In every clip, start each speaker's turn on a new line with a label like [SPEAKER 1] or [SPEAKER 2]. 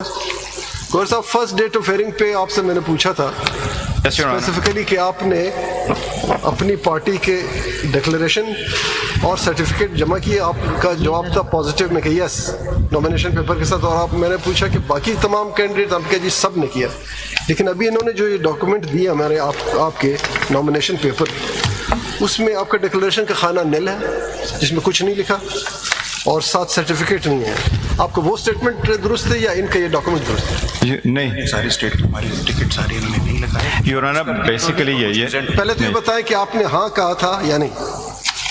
[SPEAKER 1] गौर साहब, first date of hearing पे आपसे मैंने पूछा था स्पेसिफिकली कि आपने अपनी पार्टी के डिक्लेरेशन और सर्टिफिकेट जमा किए। आपका जवाब था पॉजिटिव में कि यस नॉमिनेशन पेपर के साथ, और आप मैंने पूछा कि बाकी तमाम कैंडिडेट आपके जी सब ने किया, लेकिन अभी इन्होंने जो ये डॉक्यूमेंट दिए हमारे आपके नॉमिनेशन पेपर, उसमें आपका डिक्लेरेशन का खाना निल है जिसमें कुछ नहीं लिखा और साथ सर्टिफिकेट नहीं है। आपको वो स्टेटमेंट दुरुस्त है या इनका ये डॉक्यूमेंट दुरुस्त है?
[SPEAKER 2] नहीं, सारी स्टेट हमारी टिकट सारी इन्होंने नहीं लगाए। योर ऑनर, बेसिकली ये
[SPEAKER 1] पहले तो ये बताएं कि आपने हाँ कहा था या नहीं।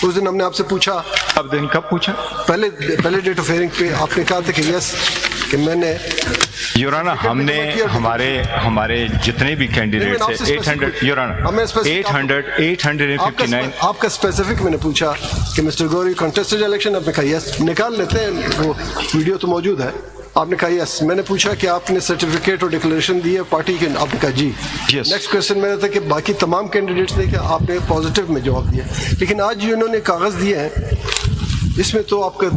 [SPEAKER 1] उस दिन हमने आपसे पूछा।
[SPEAKER 2] अब दिन कब पूछा?
[SPEAKER 1] पहले डेट ऑफ हियरिंग पे आपने कहा था कि यस कि मैंने।
[SPEAKER 2] योर ऑनर, हमने हमारे जितने भी कैंडिडेट है 800, योर ऑनर 859।
[SPEAKER 1] आपका स्पेसिफिक मैंने पूछा कि मिस्टर गौरी कंटेस्टेड इलेक्शन, आपने कहा यस। निकाल लेते हैं, वो वीडियो तो मौजूद है। आपने कहा यस। मैंने पूछा कि आपने सर्टिफिकेट और डिक्लेरेशन दी है पार्टी के, आपने कहा जी। नेक्स्ट क्वेश्चन मेरा था कि बाकी तमाम कैंडिडेट्स ने क्या, आपने पॉजिटिव में जवाब दिया। लेकिन आज जो इन्होंने कागज दिए हैं इसमें तो आपका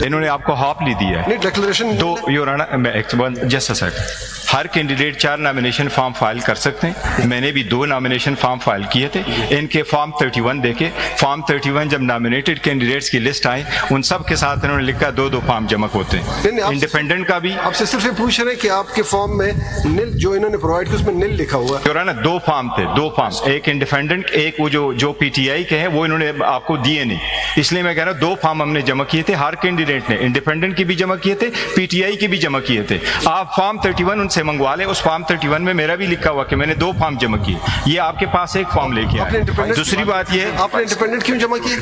[SPEAKER 2] इन्होंने आपको हाफली दिया है।
[SPEAKER 1] नहीं, डिक्लेरेशन
[SPEAKER 2] दो। Your honour, just a second. हर कैंडिडेट 4 नॉमिनेशन फॉर्म फाइल कर सकते हैं। मैंने भी 2 नॉमिनेशन फॉर्म फाइल किए थे। इनके फॉर्म 31 देखे। फॉर्म 31 जब नॉमिनेटेड कैंडिडेट्स की लिस्ट आई, उन सब के साथ इन्होंने लिखा 2-2 फॉर्म जमा होते हैं। इंडिपेंडेंट का भी
[SPEAKER 1] आपसे सिर्फ ये पूछ रहे हैं कि आपके फॉर्म में निल जो इन्होंने प्रोवाइड किया उसमें निल लिखा हुआ है।
[SPEAKER 2] योर ऑनर, 2 फॉर्म थे, 2 फॉर्म, एक इंडिपेंडेंट, एक वो जो पीटीआई के हैं, वो इन्होंने आपको दिए नहीं। इसलिए मैं कह रहा हूँ 2 फॉर्म हमने जमा किए थे। हर कैंडिडेट ने इंडिपेंडेंट की भी जमा किए थे, पीटीआई की भी जमा किए थे। आप फॉर्म 31 उनसे मंगवा लें। उस फॉर्म 31 में मेरा भी लिखा हुआ कि मैंने 2 फॉर्म जमा किए। ये आपके पास एक फॉर्म लेके आए। दूसरी बात ये,
[SPEAKER 1] आपने इंडिपेंडेंट क्यों जमा किए?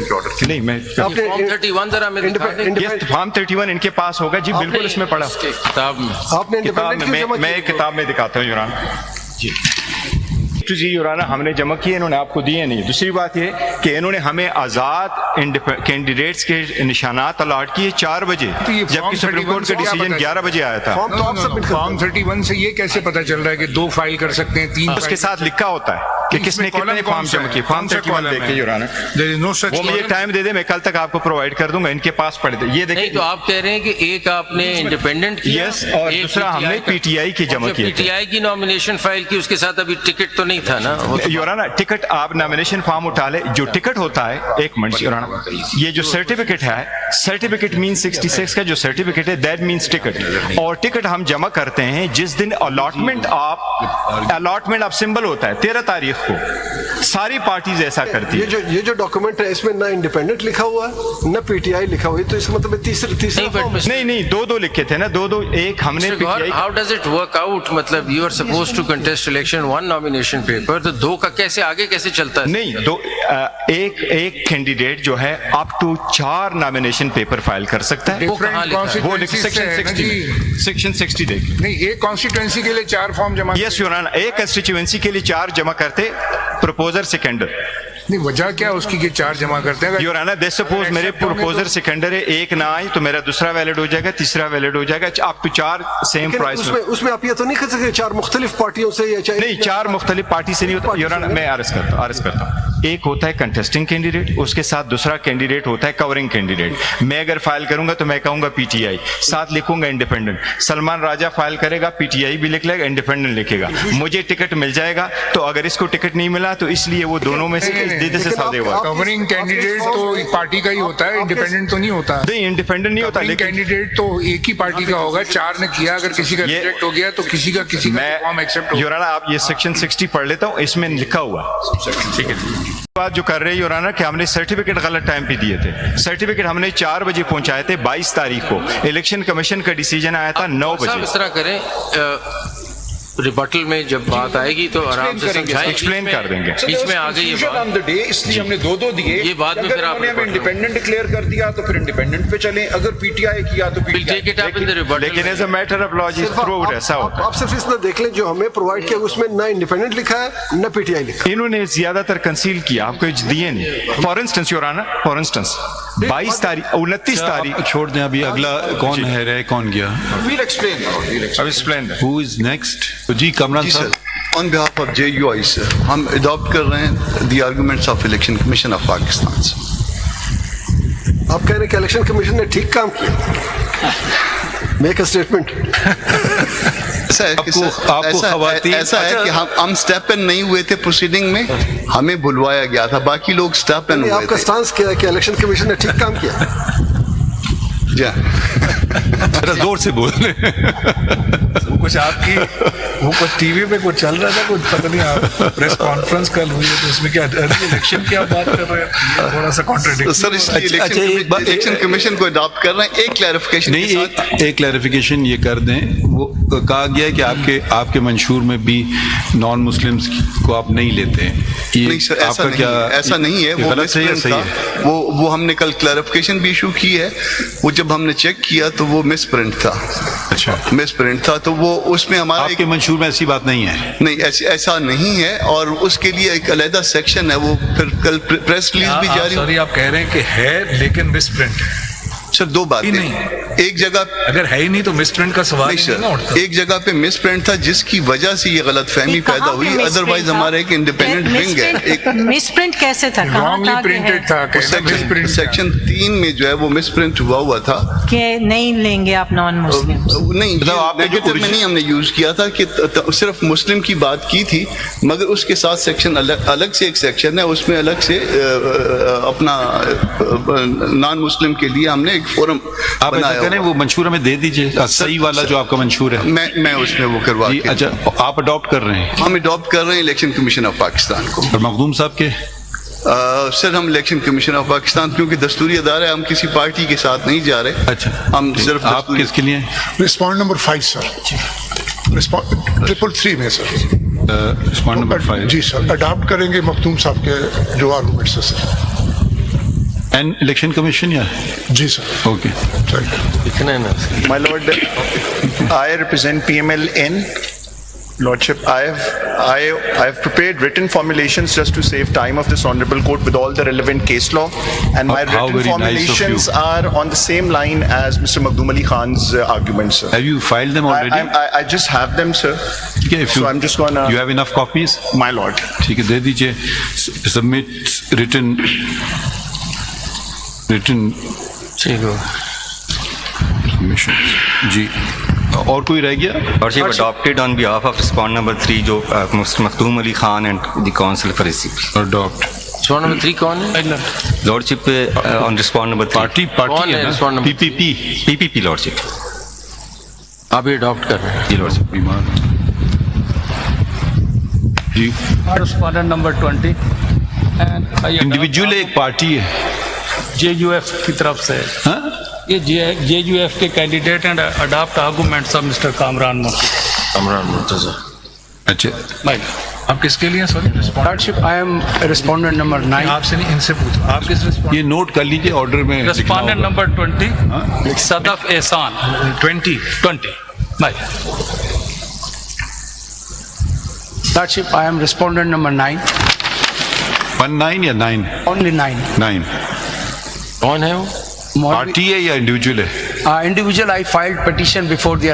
[SPEAKER 2] नहीं, मैं
[SPEAKER 3] फॉर्म 31 जरा मैं
[SPEAKER 2] फॉर्म 31 इनके पास होगा जी, बिल्कुल इसमें पढ़ा।
[SPEAKER 1] आपने इंडिपेंडेंट क्यों जमा किए?
[SPEAKER 2] मैं एक किताब में दिखाता हूँ your honour ji. Your honour, हमने जमा किए, इन्होंने आपको दिए नहीं। दूसरी बात ये कि इन्होंने हमें आजाद कैंडिडेट्स के निशानात अलॉट किए 4 बजे, जबकि सुप्रीम कोर्ट का डिसीजन 11 बजे आया था।
[SPEAKER 4] फॉर्म 31 से ये कैसे पता चल रहा है कि 2 फाइल कर सकते हैं, 3?
[SPEAKER 2] उसके साथ लिखा होता है कि किसने कितने फॉर्म जमा किए। फॉर्म 31 देखिए योर ऑनर, वो मुझे टाइम दे दे, मैं कल तक आपको प्रोवाइड कर दूंगा। इनके पास पड़े थे, ये देखिए।
[SPEAKER 3] तो आप कह रहे हैं कि एक आपने इंडिपेंडेंट किया,
[SPEAKER 2] यस, और दूसरा हमने पीटीआई की जमा की।
[SPEAKER 3] पीटीआई की नॉमिनेशन फाइल की, उसके साथ अभी टिकट तो नहीं था ना?
[SPEAKER 2] योर ऑनर, टिकट आप नॉमिनेशन फॉर्म उठा ले। जो टिकट होता है, एक मिनट योर ऑनर, ये जो सर्टिफिकेट है, सर्टिफिकेट मीन 66 का जो सर्टिफिकेट है, दैट मीन्स टिकट। और टिकट हम जमा करते हैं जिस दिन अलॉटमेंट आप सिंबल होता है 13 तारीख को। सारी पार्टीज ऐसा करती है।
[SPEAKER 1] ये जो डॉक्यूमेंट है इसमें ना इंडिपेंडेंट लिखा हुआ है ना पीटीआई लिखा हुआ है, तो इसका मतलब तीसरा फॉर्म है।
[SPEAKER 2] नहीं, 2 लिखे थे ना, 2 एक हमने PTI.
[SPEAKER 3] How does it work out? मतलब you are supposed to contest election 1 nomination paper, तो 2 का कैसे आगे कैसे चलता है?
[SPEAKER 2] नहीं, एक कैंडिडेट जो है up to 4 nomination paper file कर सकता है।
[SPEAKER 3] वो कहाँ लिखा है?
[SPEAKER 2] वो सेक्शन 60 देखिए।
[SPEAKER 4] नहीं, एक कॉन्स्टिट्यूएंसी के लिए 4 फॉर्म जमा।
[SPEAKER 2] यस योर ऑनर, एक कंस्टिट्यूएंसी के लिए 4 जमा करते प्रपोजर सेकेंडर।
[SPEAKER 4] नहीं, वजह क्या उसकी कि 4 जमा करते हैं?
[SPEAKER 2] योर ऑनर, दे सपोज मेरे प्रपोजर सेकेंडर है, एक ना आई तो मेरा दूसरा वैलिड हो जाएगा, तीसरा वैलिड हो जाएगा, अप टू 4 सेम प्राइस।
[SPEAKER 1] उसमें आप ये तो नहीं कर सकते 4 मुख्तलिफ पार्टियों से या
[SPEAKER 2] नहीं, 4 मुख्तलिफ पार्टी से नहीं होता योर ऑनर। मैं अर्ज करता हूँ, एक होता है कंटेस्टिंग कैंडिडेट, उसके साथ दूसरा कैंडिडेट होता है कवरिंग कैंडिडेट। मैं अगर फाइल करूंगा तो मैं कहूंगा पीटीआई, साथ लिखूंगा इंडिपेंडेंट। सलमान राजा फाइल करेगा, पीटीआई भी लिख लेगा, इंडिपेंडेंट लिखेगा। मुझे टिकट मिल जाएगा, तो अगर इसको टिकट नहीं मिला तो इसलिए वो दोनों में से
[SPEAKER 4] कवरिंग कैंडिडेट तो पार्टी का ही होता है, इंडिपेंडेंट तो नहीं होता।
[SPEAKER 2] नहीं, इंडिपेंडेंट नहीं होता, लेकिन
[SPEAKER 4] कैंडिडेट तो एक ही पार्टी का होगा। 4 ने किया, अगर किसी का रिजेक्ट हो गया तो किसी का फॉर्म एक्सेप्ट हो।
[SPEAKER 2] योर ऑनर, आप ये सेक्शन 60 पढ़ लेता हूँ, इसमें लिखा हुआ। ठीक है, बात जो कर रहे हैं योर ऑनर कि हमने सर्टिफिकेट गलत टाइम पे दिए थे। सर्टिफिकेट हमने 4 बजे पहुंचाए थे 22 तारीख को। इलेक्शन कमीशन का डिसीजन आया था 9 बजे।
[SPEAKER 3] इस तरह करें, रिबटल में जब बात आएगी तो आराम से समझाएं,
[SPEAKER 2] एक्सप्लेन कर देंगे।
[SPEAKER 3] बीच में आ गई ये बात,
[SPEAKER 5] इसलिए हमने 2 दिए।
[SPEAKER 3] ये बाद में फिर
[SPEAKER 5] आपने हमें इंडिपेंडेंट डिक्लेयर कर दिया तो फिर इंडिपेंडेंट पे चलें, अगर पीटीआई किया तो पीटीआई।
[SPEAKER 2] लेकिन as a matter of logic through ऐसा होता।
[SPEAKER 1] आप सिर्फ इसमें देख लें जो हमें प्रोवाइड किया उसमें ना इंडिपेंडेंट लिखा है ना पीटीआई लिखा है।
[SPEAKER 2] इन्होंने ज्यादातर कंसील किया, आपको दिए नहीं। For instance your honour, for instance 22 तारीख 29 तारीख
[SPEAKER 6] छोड़ दें, अभी अगला कौन है, रह कौन गया?
[SPEAKER 2] अब एक्सप्लेन
[SPEAKER 6] हु इज नेक्स्ट? तो ji Kamran sir,
[SPEAKER 7] On behalf of JUI sir, हम अडॉप्ट कर रहे हैं the arguments of Election Commission of Pakistan से।
[SPEAKER 1] आप कह रहे हैं कि इलेक्शन कमीशन ने ठीक काम किया? Make a statement.
[SPEAKER 7] ऐसा है कि हम स्टेप इन नहीं हुए थे प्रोसीडिंग में, हमें बुलवाया गया था, बाकी लोग स्टेप इन हुए
[SPEAKER 1] आपका
[SPEAKER 7] थे।
[SPEAKER 1] स्टांस क्या है कि इलेक्शन कमीशन ने ठीक काम किया?
[SPEAKER 6] जरा जोर से बोल
[SPEAKER 8] वो कुछ आपकी वो कुछ टीवी पे कुछ चल रहा था, कुछ पता नहीं, आप प्रेस कॉन्फ्रेंस कल हुई है तो उसमें क्या इलेक्शन की आप बात कर रहे हैं, ये थोड़ा सा कॉन्ट्रडिक्ट।
[SPEAKER 7] सर इसलिए इलेक्शन कमीशन को अडॉप्ट कर रहे हैं। एक क्लैरिफिकेशन
[SPEAKER 6] नहीं, एक क्लैरिफिकेशन ये कर दें, वो कहा गया है कि आपके मंशूर में भी नॉन मुस्लिम्स को आप नहीं लेते हैं।
[SPEAKER 7] नहीं सर, ऐसा नहीं है, वो
[SPEAKER 6] गलत सही है, सही है।
[SPEAKER 7] वो हमने कल क्लैरिफिकेशन भी इशू की है। वो जब हमने चेक किया तो वो मिस प्रिंट था।
[SPEAKER 6] अच्छा,
[SPEAKER 7] मिस प्रिंट था, तो वो उसमें हमारा
[SPEAKER 6] आपके मंशूर में ऐसी बात नहीं है?
[SPEAKER 7] नहीं, ऐसा नहीं है, और उसके लिए एक अलग सेक्शन है। वो फिर कल प्रेस रिलीज भी जारी।
[SPEAKER 8] सॉरी, आप कह रहे हैं कि है लेकिन मिस प्रिंट है।
[SPEAKER 7] सर दो बातें,
[SPEAKER 8] नहीं,
[SPEAKER 7] एक जगह
[SPEAKER 8] अगर है ही नहीं तो मिस प्रिंट का सवाल
[SPEAKER 7] नहीं
[SPEAKER 8] ही नहीं ना
[SPEAKER 7] सर,
[SPEAKER 8] उठता।
[SPEAKER 7] एक जगह पे मिस प्रिंट था जिसकी वजह से ये गलत फहमी पैदा हुई। अदरवाइज हमारा एक इंडिपेंडेंट विंग है। एक
[SPEAKER 9] मिस प्रिंट कैसे था?
[SPEAKER 8] रॉन्गली प्रिंटेड था,
[SPEAKER 7] सेक्शन 3 में जो है वो मिस प्रिंट हुआ था
[SPEAKER 9] कि नहीं लेंगे आप नॉन मुस्लिम।
[SPEAKER 7] नहीं,
[SPEAKER 6] मतलब आपने जो
[SPEAKER 7] नेगेटिव में नहीं हमने यूज किया था कि सिर्फ मुस्लिम की बात की थी, मगर उसके साथ सेक्शन अलग से एक सेक्शन है, उसमें अलग से अपना नॉन मुस्लिम के लिए हमने एक फोरम
[SPEAKER 6] आप ऐसा करें, वो मंशूर हमें दे दीजिए, सही वाला जो आपका मंशूर है।
[SPEAKER 7] मैं उसमें वो करवा
[SPEAKER 6] जी, अच्छा, आप अडॉप्ट कर रहे हैं?
[SPEAKER 7] हम अडॉप्ट कर रहे हैं इलेक्शन कमीशन ऑफ पाकिस्तान को।
[SPEAKER 6] और मखदूम साहब के
[SPEAKER 7] सर हम इलेक्शन कमीशन ऑफ पाकिस्तान, क्योंकि दस्तूरी अदारा है, हम किसी पार्टी के साथ नहीं जा रहे।
[SPEAKER 6] अच्छा,
[SPEAKER 7] हम सिर्फ
[SPEAKER 6] आप किसके लिए?
[SPEAKER 10] रिस्पॉन्ड नंबर 5 सर, 333 में सर।
[SPEAKER 6] रिस्पॉन्ड नंबर 5
[SPEAKER 10] जी सर, अडॉप्ट करेंगे मखदूम साहब के जो आर्गूमेंट्स है सर।
[SPEAKER 6] एंड इलेक्शन कमीशन या?
[SPEAKER 10] जी सर,
[SPEAKER 6] ओके,
[SPEAKER 3] इतना है ना।
[SPEAKER 5] My Lord, I represent PMLN. Lordship, I have prepared written formulations just to save time of this honourable court with all the relevant case law, and my
[SPEAKER 6] How
[SPEAKER 5] written
[SPEAKER 6] very nice of
[SPEAKER 5] formulations
[SPEAKER 6] you.
[SPEAKER 5] are on the same line as Mr. Makhdoom Ali Khan's arguments, sir.
[SPEAKER 6] Have you filed them already?
[SPEAKER 5] I just have them, sir.
[SPEAKER 6] ठीक है, if
[SPEAKER 5] So I'm just gonna.
[SPEAKER 6] you have enough copies?
[SPEAKER 5] My Lord.
[SPEAKER 6] ठीक है, दे दीजिए। Submit written
[SPEAKER 3] ठीक हो।
[SPEAKER 6] submissions। जी, और कोई रह गया?
[SPEAKER 11] Lordship adopted on behalf of respondent number 3 जो Mr. Makhdoom Ali Khan and the council for receipt।
[SPEAKER 6] Adopt।
[SPEAKER 3] Respondent number 3 कौन है?
[SPEAKER 11] Lordship on respondent number 3
[SPEAKER 3] कौन
[SPEAKER 6] पार्टी
[SPEAKER 3] है
[SPEAKER 6] है ना?
[SPEAKER 3] respondent number
[SPEAKER 6] PPP।
[SPEAKER 11] PPP Lordship।
[SPEAKER 3] आप ये अडॉप्ट कर रहे हैं?
[SPEAKER 11] जी Lordship।
[SPEAKER 6] बीमार जी,
[SPEAKER 12] Respondent number 20 and
[SPEAKER 6] इंडिविजुअल एक पार्टी है।
[SPEAKER 12] JUF की तरफ से
[SPEAKER 6] हाँ?
[SPEAKER 12] ये JUF के candidate and adopt arguments of mister Kamran
[SPEAKER 3] Murtaza.
[SPEAKER 6] अच्छा,
[SPEAKER 8] आप किसके लिए? Sorry,
[SPEAKER 12] lordship, I am respondent number 9।
[SPEAKER 8] आपसे नहीं, इनसे पूछो आप किस रिस्पॉन्ड।
[SPEAKER 6] ये नोट कर लीजिए, ऑर्डर में
[SPEAKER 12] रिस्पोंडेंट नंबर 20 सदफ एहसान
[SPEAKER 8] 20
[SPEAKER 12] भाई। Lordship, I am respondent number 9।
[SPEAKER 6] 19 या 9?
[SPEAKER 12] ओनली 9।
[SPEAKER 3] कौन है वो?
[SPEAKER 6] पार्टी है या इंडिविजुअल है?
[SPEAKER 12] Individual, I filed petition before the